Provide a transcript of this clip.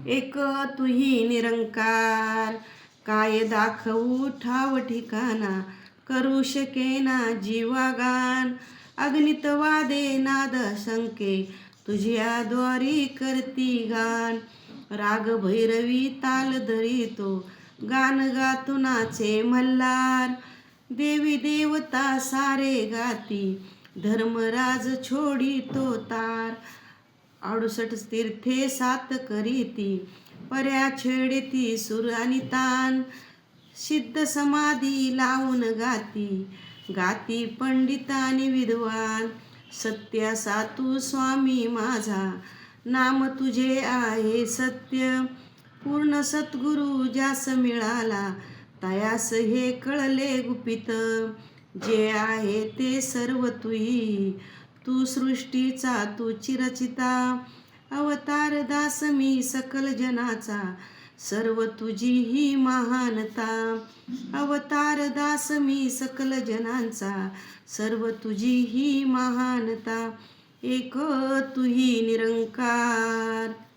एक तुही निरंकार, काय दाखवू ठाव ठिकाणा, करू शकेना जीवागान. अगणित वादे नाद शंके, तुझ्या द्वारी करती गान. राग भैरवी ताल धरितो, गान गातो नाचे मल्हार. देवी देवता सारे गाती, धर्मराज छोडितो तार. 68 तीर्थे सात करीती, पर्या छेडिती सूर आणि तान. सिद्ध समाधी लावून गाती, गाती पंडित आणि विद्वान. सत्य सातू स्वामी माझा, नाम तुझे आहे सत्य. पूर्ण सद्गुरु ज्यास मिळाला, तयास हे कळले गुपित. जे आहे ते सर्व तुही, तू सृष्टीचा तू चिरचिता. अवतार दास मी सकल जनाचा, सर्व तुझी ही महानता. अवतार दास मी सकल जनांचा, सर्व तुझी ही महानता. एक तुही निरंकार.